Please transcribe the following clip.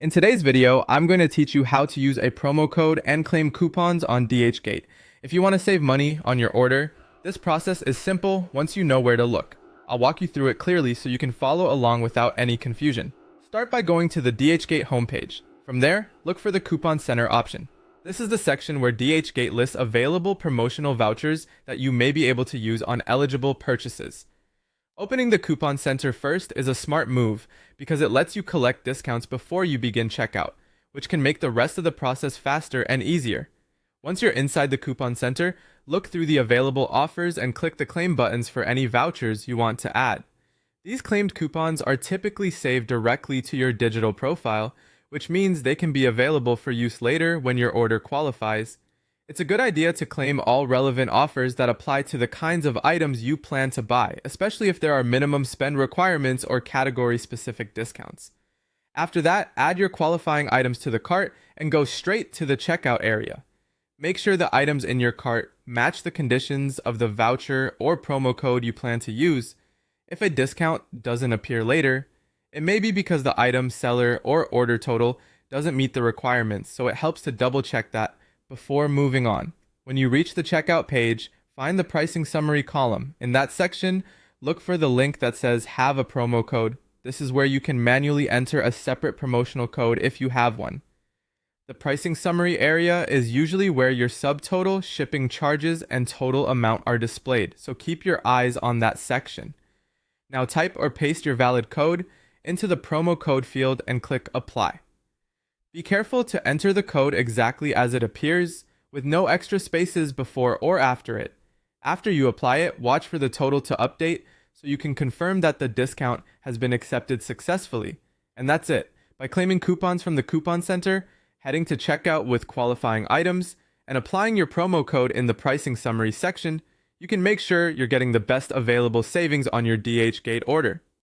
In today's video, I'm going to teach you how to use a promo code and claim coupons on Dhgate. If you want to save money on your order, this process is simple once you know where to look. I'll walk you through it clearly so you can follow along without any confusion. Start by going to the Dhgate homepage. From there, look for the Coupon Center option. This is the section where Dhgate lists available promotional vouchers that you may be able to use on eligible purchases. Opening the Coupon Center first is a smart move because it lets you collect discounts before you begin checkout, which can make the rest of the process faster and easier. Once you're inside the Coupon Center, look through the available offers and click the claim buttons for any vouchers you want to add. These claimed coupons are typically saved directly to your digital profile, which means they can be available for use later when your order qualifies. It's a good idea to claim all relevant offers that apply to the kinds of items you plan to buy, especially if there are minimum spend requirements or category-specific discounts. After that, add your qualifying items to the cart and go straight to the checkout area. Make sure the items in your cart match the conditions of the voucher or promo code you plan to use. If a discount doesn't appear later, it may be because the item, seller, or order total doesn't meet the requirements, so it helps to double-check that before moving on. When you reach the checkout page, find the pricing summary column. In that section, look for the link that says have a promo code. This is where you can manually enter a separate promotional code if you have one. The pricing summary area is usually where your subtotal, shipping charges, and total amount are displayed, so keep your eyes on that section. Now type or paste your valid code into the promo code field and click apply. Be careful to enter the code exactly as it appears, with no extra spaces before or after it. After you apply it, watch for the total to update so you can confirm that the discount has been accepted successfully. And that's it. By claiming coupons from the Coupon Center, heading to checkout with qualifying items, and applying your promo code in the pricing summary section, you can make sure you're getting the best available savings on your Dhgate order.